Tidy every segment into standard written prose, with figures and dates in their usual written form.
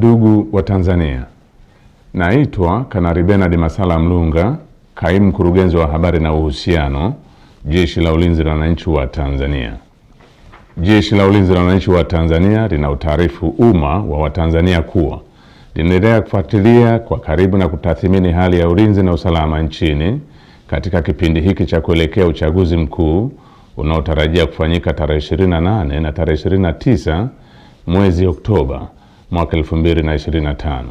Ndugu wa Tanzania, naitwa Kanali Bernard Masala Mlunga, kaimu mkurugenzi wa habari na uhusiano, Jeshi la Ulinzi la Wananchi wa Tanzania. Jeshi la Ulinzi la Wananchi wa Tanzania lina utaarifu umma wa Watanzania kuwa linaendelea kufuatilia kwa karibu na kutathmini hali ya ulinzi na usalama nchini katika kipindi hiki cha kuelekea uchaguzi mkuu unaotarajia kufanyika tarehe 28 na tarehe 29 mwezi Oktoba mwaka 2025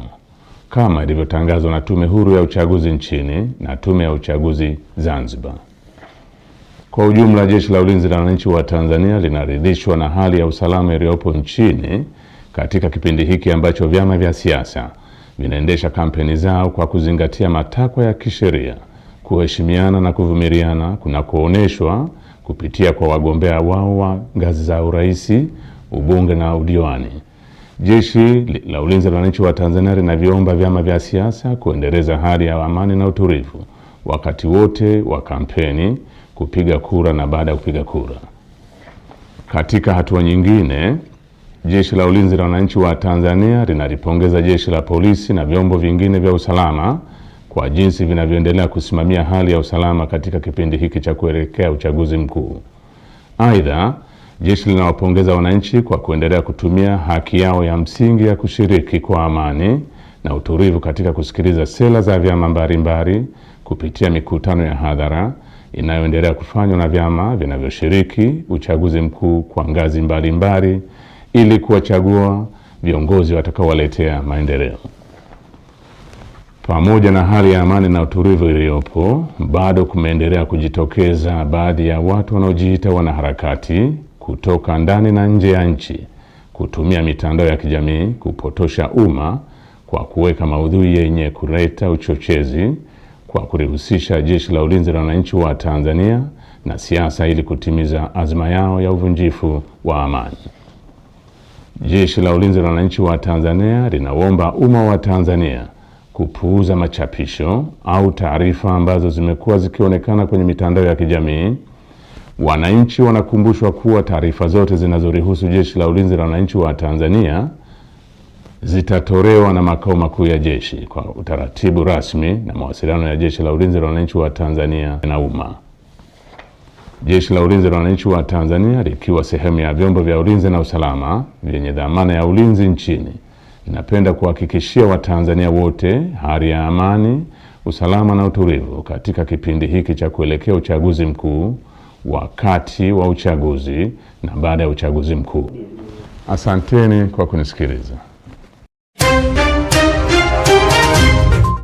kama ilivyotangazwa na Tume Huru ya Uchaguzi nchini na Tume ya Uchaguzi Zanzibar. Kwa ujumla, Jeshi la Ulinzi la Wananchi wa Tanzania linaridhishwa na hali ya usalama iliyopo nchini katika kipindi hiki ambacho vyama vya siasa vinaendesha kampeni zao kwa kuzingatia matakwa ya kisheria, kuheshimiana na kuvumiliana kunakooneshwa kupitia kwa wagombea wao wa ngazi za urais, ubunge na udiwani. Jeshi la Ulinzi la Wananchi wa Tanzania linaviomba vyama vya siasa kuendeleza hali ya amani na utulivu wakati wote wa kampeni, kupiga kura na baada ya kupiga kura. Katika hatua nyingine, Jeshi la Ulinzi la Wananchi wa Tanzania linalipongeza Jeshi la Polisi na vyombo vingine vya usalama kwa jinsi vinavyoendelea kusimamia hali ya usalama katika kipindi hiki cha kuelekea uchaguzi mkuu. Aidha, jeshi linawapongeza wananchi kwa kuendelea kutumia haki yao ya msingi ya kushiriki kwa amani na utulivu katika kusikiliza sera za vyama mbalimbali kupitia mikutano ya hadhara inayoendelea kufanywa na vyama vinavyoshiriki uchaguzi mkuu kwa ngazi mbalimbali ili kuwachagua viongozi watakaowaletea maendeleo. Pamoja na hali ya amani na utulivu iliyopo, bado kumeendelea kujitokeza baadhi ya watu wanaojiita wanaharakati kutoka ndani na nje ya nchi kutumia mitandao ya kijamii kupotosha umma kwa kuweka maudhui yenye kuleta uchochezi kwa kulihusisha Jeshi la Ulinzi la Wananchi wa Tanzania na siasa ili kutimiza azma yao ya uvunjifu wa amani. Jeshi la Ulinzi la Wananchi wa Tanzania linaomba umma wa Tanzania kupuuza machapisho au taarifa ambazo zimekuwa zikionekana kwenye mitandao ya kijamii. Wananchi wanakumbushwa kuwa taarifa zote zinazorihusu Jeshi la Ulinzi la Wananchi wa Tanzania zitatolewa na makao makuu ya jeshi kwa utaratibu rasmi na mawasiliano ya Jeshi la Ulinzi la Wananchi wa Tanzania na umma. Jeshi la Ulinzi la Wananchi wa Tanzania likiwa sehemu ya vyombo vya ulinzi na usalama vyenye dhamana ya ulinzi nchini, ninapenda kuhakikishia Watanzania wote hali ya amani, usalama na utulivu katika kipindi hiki cha kuelekea uchaguzi mkuu, wakati wa uchaguzi na baada ya uchaguzi mkuu. Asanteni kwa kunisikiliza.